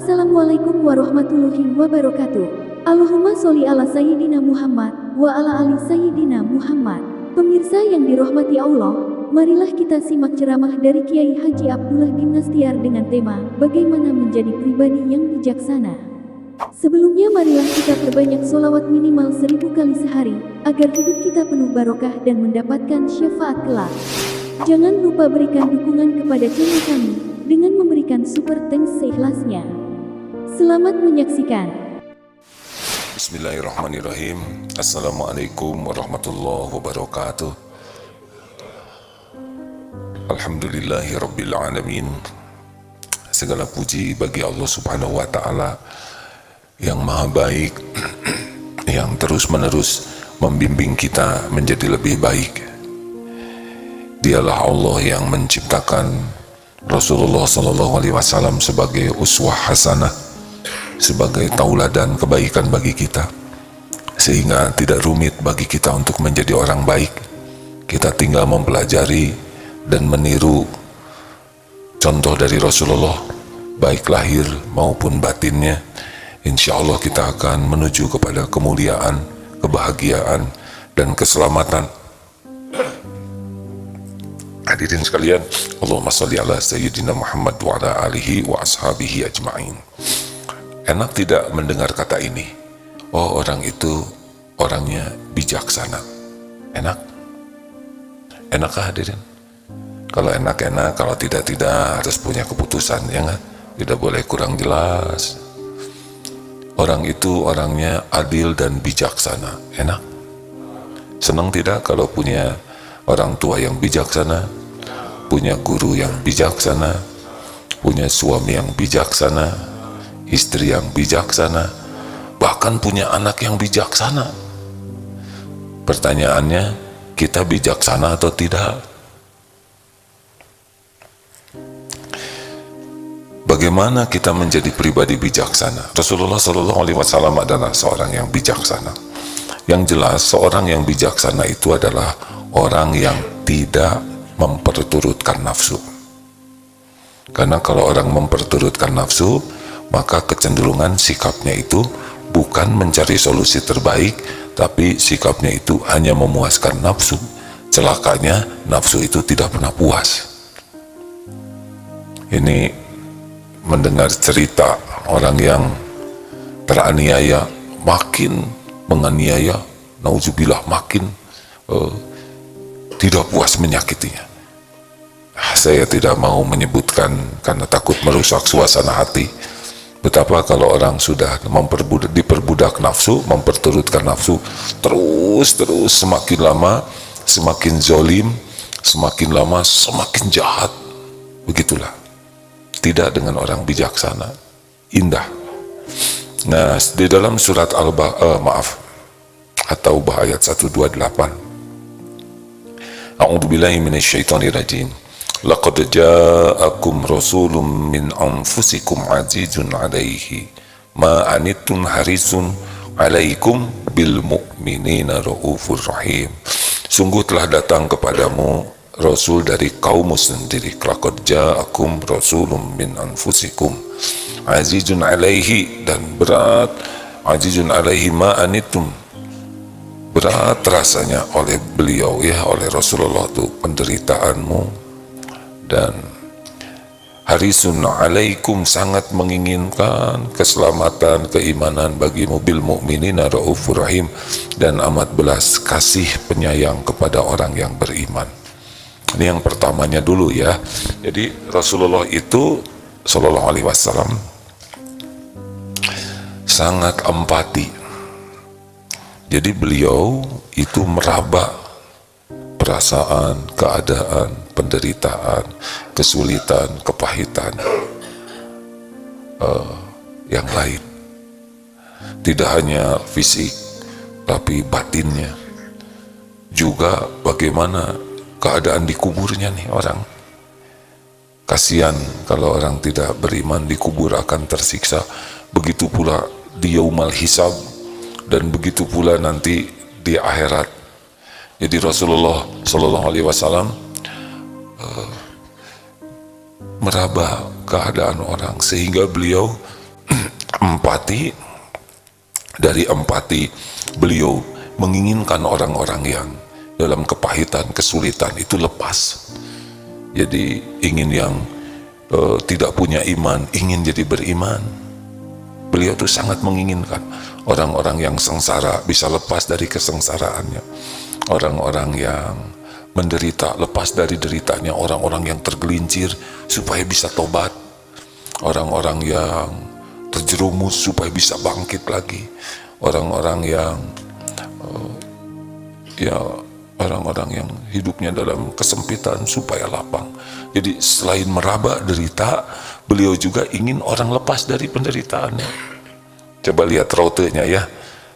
Assalamualaikum warahmatullahi wabarakatuh. Allahumma sholli ala Sayyidina Muhammad wa ala ali Sayyidina Muhammad. Pemirsa yang dirahmati Allah, marilah kita simak ceramah dari Kiai Haji Abdullah bin Nastiar dengan tema bagaimana menjadi pribadi yang bijaksana. Sebelumnya marilah kita perbanyak sholawat minimal 1000 kali sehari, agar hidup kita penuh barokah dan mendapatkan syafaat kelak. Jangan lupa berikan dukungan kepada channel kami dengan memberikan super thanks seikhlasnya. Selamat menyaksikan. Bismillahirrahmanirrahim. Assalamualaikum warahmatullahi wabarakatuh. Alhamdulillahirabbil alamin. Segala puji bagi Allah Subhanahu wa taala yang maha baik, yang terus-menerus membimbing kita menjadi lebih baik. Dialah Allah yang menciptakan Rasulullah SAW sebagai uswah hasanah, sebagai tauladan kebaikan bagi kita, sehingga tidak rumit bagi kita untuk menjadi orang baik. Kita tinggal mempelajari dan meniru contoh dari Rasulullah, baik lahir maupun batinnya. Insya Allah kita akan menuju kepada kemuliaan, kebahagiaan, dan keselamatan. Hadirin sekalian, Allahumma sholli ala Sayyidina Muhammad wa ala alihi wa ashabihi ajma'in. Enak tidak mendengar kata ini? Oh, orang itu orangnya bijaksana. Enak? Enakkah hadirin? Kalau enak-enak, kalau tidak harus punya keputusan, ya nggak? Tidak boleh kurang jelas. Orang itu orangnya adil dan bijaksana. Enak? Senang tidak kalau punya orang tua yang bijaksana, punya guru yang bijaksana, punya suami yang bijaksana, istri yang bijaksana, bahkan punya anak yang bijaksana. Pertanyaannya, kita bijaksana atau tidak? Bagaimana kita menjadi pribadi bijaksana? Rasulullah SAW adalah seorang yang bijaksana. Yang jelas, seorang yang bijaksana itu adalah orang yang tidak memperturutkan nafsu. Karena kalau orang memperturutkan nafsu, maka kecenderungan sikapnya itu bukan mencari solusi terbaik, tapi sikapnya itu hanya memuaskan nafsu. Celakanya, nafsu itu tidak pernah puas. Ini mendengar cerita orang yang teraniaya, makin menganiaya, nauzubillah, makin tidak puas menyakitinya. Saya tidak mau menyebutkan karena takut merusak suasana hati. Betapa kalau orang sudah diperbudak nafsu, memperturutkan nafsu, terus semakin lama semakin zolim, semakin lama semakin jahat. Begitulah. Tidak dengan orang bijaksana. Indah. Nah, di dalam surat At-Taubah ayat 128. A'udzubillahi minasyaitonirrajim. Laqad ja'akum rasulun min anfusikum azizun 'alaihi ma anittum harisun 'alaikum bil mu'minina raufur rahim. Sungguh telah datang kepadamu rasul dari kaummu sendiri. Laqad ja'akum rasulun min anfusikum azizun 'alaihi, dan berat, azizun 'alaihi ma anittum, berat rasanya oleh beliau, ya, oleh Rasulullah itu penderitaanmu, dan harisun alaikum, sangat menginginkan keselamatan, keimanan bagimu, bil mu'minina raufur rahim, dan amat belas kasih penyayang kepada orang yang beriman. Ini yang pertamanya dulu, ya. Jadi Rasulullah itu sallallahu alaihi wasallam sangat empati. Jadi beliau itu meraba perasaan, keadaan, penderitaan, kesulitan, kepahitan yang lain. Tidak hanya fisik, tapi batinnya. Juga bagaimana keadaan di kuburnya nih orang. Kasihan kalau orang tidak beriman di kubur akan tersiksa. Begitu pula di yaumal hisab, dan begitu pula nanti di akhirat. Jadi Rasulullah SAW meraba keadaan orang, sehingga beliau empati, dari empati beliau menginginkan orang-orang yang dalam kepahitan, kesulitan itu lepas. Jadi ingin yang tidak punya iman, ingin jadi beriman. Beliau tuh sangat menginginkan orang-orang yang sengsara bisa lepas dari kesengsaraannya, orang-orang yang menderita lepas dari deritanya, orang-orang yang tergelincir supaya bisa tobat, orang-orang yang terjerumus supaya bisa bangkit lagi, orang-orang yang orang-orang yang hidupnya dalam kesempitan supaya lapang. Jadi selain meraba derita, beliau juga ingin orang lepas dari penderitaannya. Coba lihat rautenya ya,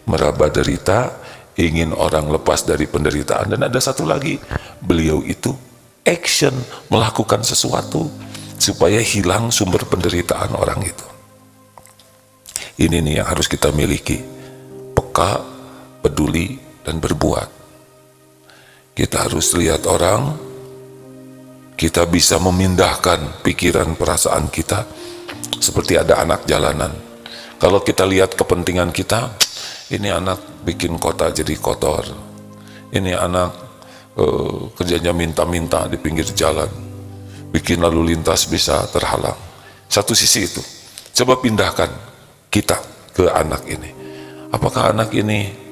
meraba derita, ingin orang lepas dari penderitaan. Dan ada satu lagi, beliau itu action, melakukan sesuatu supaya hilang sumber penderitaan orang itu. Ini nih yang harus kita miliki, peka, peduli, dan berbuat. Kita harus lihat orang, kita bisa memindahkan pikiran perasaan kita seperti ada anak jalanan. Kalau kita lihat kepentingan kita, ini anak bikin kota jadi kotor, ini anak kerjanya minta-minta di pinggir jalan, bikin lalu lintas bisa terhalang. Satu sisi itu, coba pindahkan kita ke anak ini. Apakah anak ini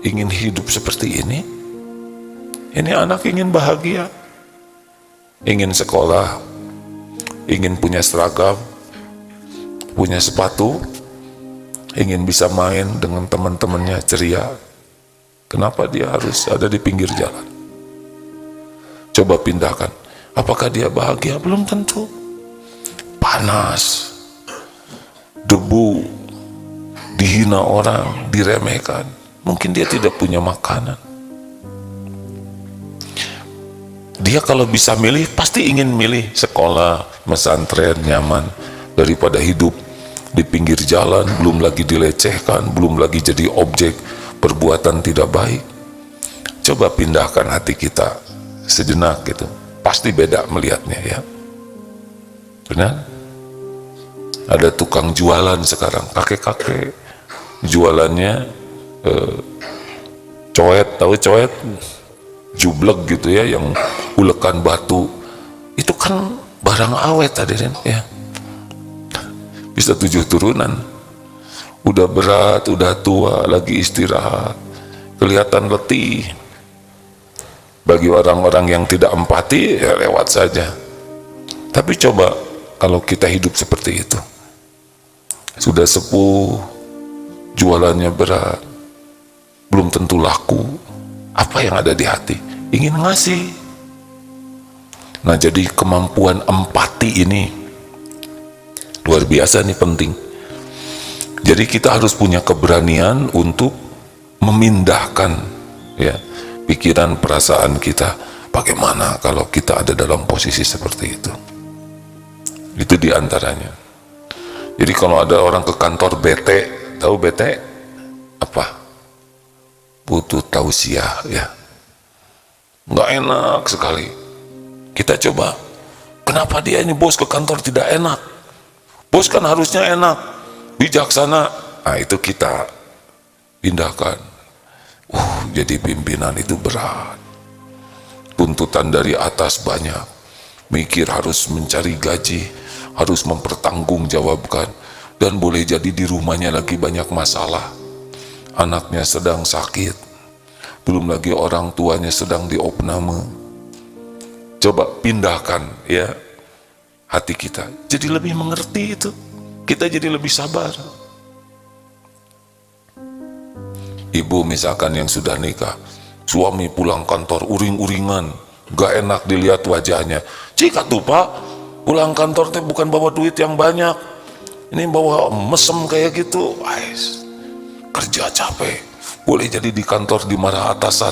ingin hidup seperti ini? Ini anak ingin bahagia, ingin sekolah, ingin punya seragam, punya sepatu, ingin bisa main dengan teman-temannya ceria. Kenapa dia harus ada di pinggir jalan? Coba pindahkan. Apakah dia bahagia? Belum tentu. Panas, debu, dihina orang, diremehkan. Mungkin dia tidak punya makanan. Dia kalau bisa milih, pasti ingin milih sekolah, pesantren, nyaman, daripada hidup di pinggir jalan, belum lagi dilecehkan, belum lagi jadi objek perbuatan tidak baik. Coba pindahkan hati kita sejenak gitu, pasti beda melihatnya ya. Benar? Ada tukang jualan sekarang, kakek-kakek jualannya coet, tahu coet? Jublek gitu ya, yang ulekan batu. Itu kan barang awet hadirin ya. Bisa 7 turunan. Udah berat, udah tua, lagi istirahat, kelihatan letih. Bagi orang-orang yang tidak empati, ya lewat saja. Tapi coba kalau kita hidup seperti itu, sudah sepuh, jualannya berat, belum tentu laku. Apa yang ada di hati? Ingin ngasih. Nah, jadi kemampuan empati ini luar biasa nih, penting. Jadi kita harus punya keberanian untuk memindahkan ya pikiran perasaan kita. Bagaimana kalau kita ada dalam posisi seperti itu? Itu diantaranya. Jadi kalau ada orang ke kantor bete, tahu bete apa? Butuh tausiah ya, nggak enak sekali. Kita coba, kenapa dia ini bos ke kantor tidak enak? Bos kan harusnya enak, bijaksana. Nah itu kita pindahkan. Jadi pimpinan itu berat, tuntutan dari atas banyak, mikir harus mencari gaji, harus mempertanggungjawabkan, dan boleh jadi di rumahnya lagi banyak masalah. Anaknya sedang sakit, belum lagi orang tuanya sedang diopname. Coba pindahkan ya hati kita, jadi lebih mengerti itu. Kita jadi lebih sabar. Ibu misalkan yang sudah nikah, suami pulang kantor uring-uringan, gak enak dilihat wajahnya. Jika tuh pak, pulang kantor teh bukan bawa duit yang banyak, ini bawa mesem kayak gitu. Kerja capek, boleh jadi di kantor dimarah atasan,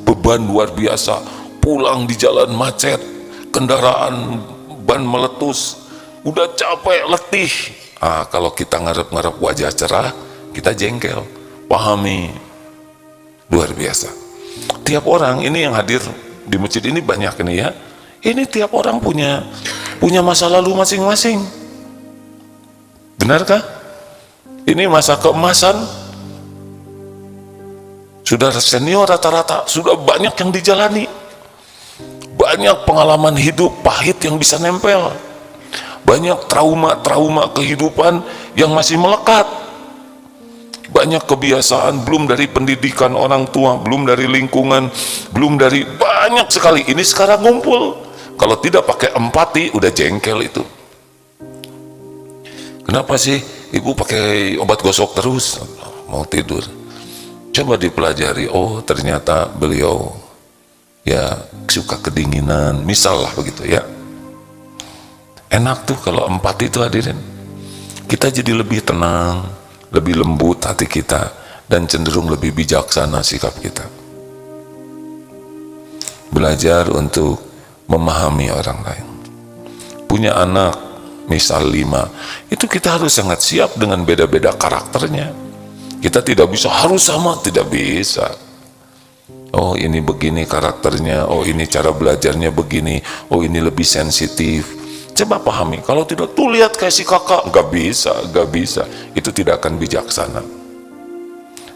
beban luar biasa, pulang di jalan macet, kendaraan ban meletus, udah capek, letih. Kalau kita ngarep-ngarep wajah cerah, kita jengkel. Pahami, luar biasa. Tiap orang ini yang hadir di masjid ini banyak ini ya, ini tiap orang punya masa lalu masing-masing. Benarkah? Ini masa keemasan. Sudah senior rata-rata, sudah banyak yang dijalani. Banyak pengalaman hidup pahit yang bisa nempel. Banyak trauma-trauma kehidupan yang masih melekat. Banyak kebiasaan, belum dari pendidikan orang tua, belum dari lingkungan, belum dari banyak sekali. Ini sekarang ngumpul. Kalau tidak pakai empati, udah jengkel itu. Kenapa sih ibu pakai obat gosok terus? Mau tidur. Coba dipelajari, oh ternyata beliau ya suka kedinginan, misal lah begitu ya. Enak tuh kalau empati itu hadirin. Kita jadi lebih tenang, lebih lembut hati kita, dan cenderung lebih bijaksana sikap kita. Belajar untuk memahami orang lain. Punya anak, misal 5, itu kita harus sangat siap dengan beda-beda karakternya. Kita tidak bisa harus sama, tidak bisa. Oh ini begini karakternya, oh ini cara belajarnya begini, oh ini lebih sensitif. Coba pahami, kalau tidak tuh lihat kayak si kakak, nggak bisa, itu tidak akan bijaksana.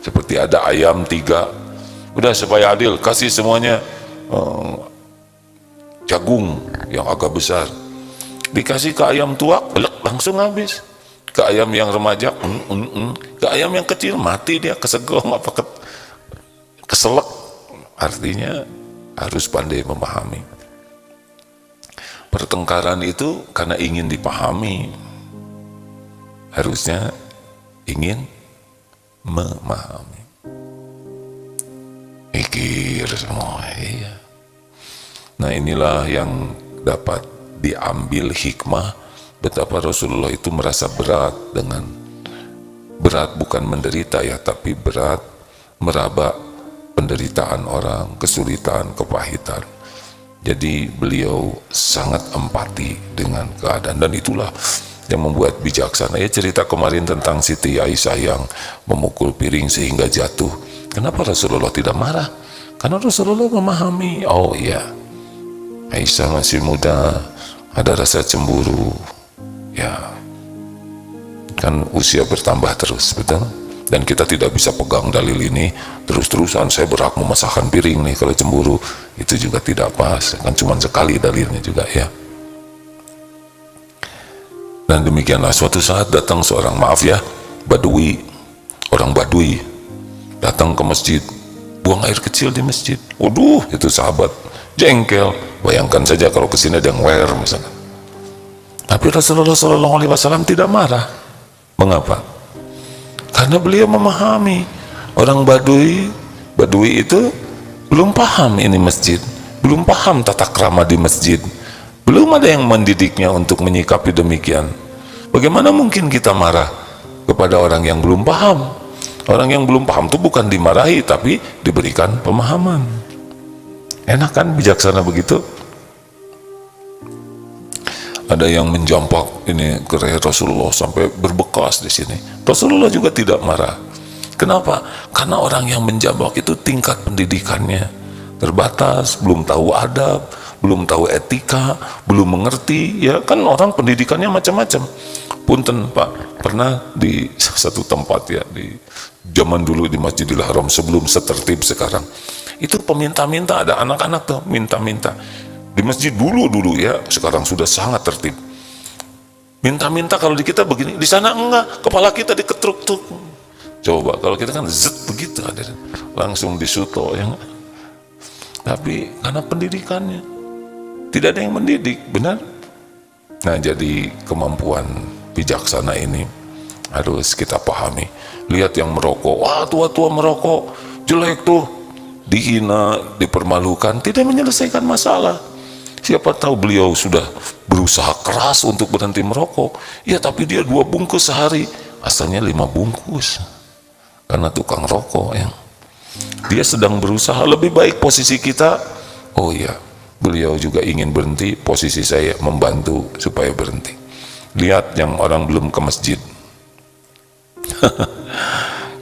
Seperti ada ayam 3, udah supaya adil, kasih semuanya jagung yang agak besar, dikasih ke ayam tua, langsung habis. Ke ayam yang remaja, ke ayam yang kecil mati dia, kesegong apa keselak. Artinya harus pandai memahami. Pertengkaran itu karena ingin dipahami, harusnya ingin memahami. Mikir semua, iya. Nah inilah yang dapat diambil hikmah. Betapa Rasulullah itu merasa berat dengan berat bukan menderita ya, tapi berat meraba penderitaan orang, kesulitan, kepahitan. Jadi beliau sangat empati dengan keadaan, dan itulah yang membuat bijaksana. Ya cerita kemarin tentang Siti Aisyah yang memukul piring sehingga jatuh. Kenapa Rasulullah tidak marah? Karena Rasulullah memahami. Oh iya, Aisyah masih muda, ada rasa cemburu. Ya, kan usia bertambah terus, betul? Dan kita tidak bisa pegang dalil ini terus-terusan. Saya berhak memasakkan piring nih kalau cemburu, itu juga tidak pas. Kan cuma sekali dalilnya juga ya. Dan demikianlah suatu saat datang seorang, maaf ya, Badui, orang Badui datang ke masjid, buang air kecil di masjid. Waduh, itu sahabat jengkel. Bayangkan saja kalau kesini ada yang wear misalnya. Tapi Rasulullah SAW tidak marah. Mengapa? Karena beliau memahami orang Badui itu belum paham ini masjid, belum paham tata krama di masjid, belum ada yang mendidiknya untuk menyikapi demikian. Bagaimana mungkin kita marah kepada orang yang belum paham? Orang yang belum paham itu bukan dimarahi, tapi diberikan pemahaman. Enak kan bijaksana begitu? Ada yang menjampak ini ke leher Rasulullah sampai berbekas di sini. Rasulullah juga tidak marah. Kenapa? Karena orang yang menjambak itu tingkat pendidikannya terbatas, belum tahu adab, belum tahu etika, belum mengerti. Ya kan orang pendidikannya macam-macam. Punten Pak, pernah di satu tempat ya, di zaman dulu di Masjidil Haram sebelum setertib sekarang, itu peminta-minta, ada anak-anak tuh minta-minta. Di masjid dulu ya, sekarang sudah sangat tertib. Minta-minta kalau di kita begini, di sana enggak, kepala kita diketruk-truk. Coba kalau kita kan zet begitu, ada langsung disuto ya. Tapi karena pendidikannya tidak ada yang mendidik, benar? Nah, jadi kemampuan bijaksana ini harus kita pahami. Lihat yang merokok, wah tua-tua merokok, jelek tuh, dihina, dipermalukan, tidak menyelesaikan masalah. Siapa tahu beliau sudah berusaha keras untuk berhenti merokok, ya tapi dia 2 bungkus sehari, asalnya 5 bungkus karena tukang rokok ya. Dia sedang berusaha. Lebih baik posisi kita, oh iya, beliau juga ingin berhenti, posisi saya membantu supaya berhenti. Lihat yang orang belum ke masjid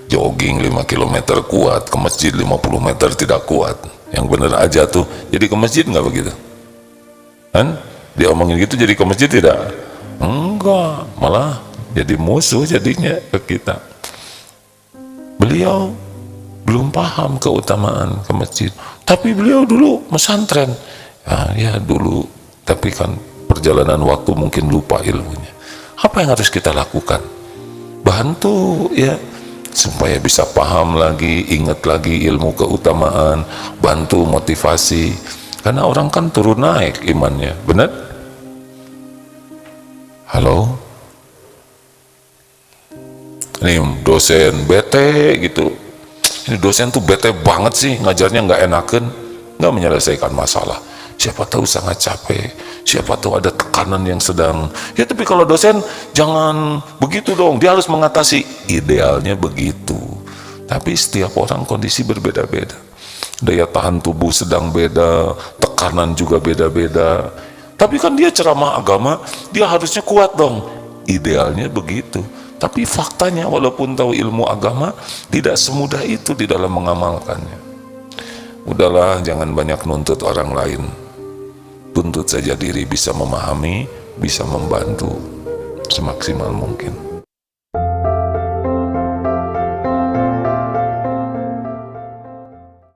jogging 5 km kuat, ke masjid 50 meter tidak kuat. Yang benar aja tuh, jadi ke masjid nggak begitu? Kan? Dia omongin gitu jadi ke masjid tidak? Enggak, malah jadi musuh jadinya ke kita. Beliau belum paham keutamaan ke masjid, tapi beliau dulu pesantren. Ya dulu, tapi kan perjalanan waktu mungkin lupa ilmunya. Apa yang harus kita lakukan? Bantu ya, supaya bisa paham lagi, ingat lagi ilmu keutamaan, bantu motivasi. Karena orang kan turun naik imannya, benar? Halo? Ini dosen bete gitu. Ini dosen tuh bete banget sih, ngajarnya nggak enakan, nggak menyelesaikan masalah. Siapa tahu sangat capek, siapa tahu ada tekanan yang sedang. Ya tapi kalau dosen jangan begitu dong, dia harus mengatasi. Idealnya begitu. Tapi setiap orang kondisi berbeda-beda. Daya tahan tubuh sedang beda, tekanan juga beda-beda. Tapi kan dia ceramah agama, dia harusnya kuat dong. Idealnya begitu. Tapi faktanya walaupun tahu ilmu agama, tidak semudah itu di dalam mengamalkannya. Udahlah, jangan banyak nuntut orang lain. Tuntut saja diri bisa memahami, bisa membantu semaksimal mungkin.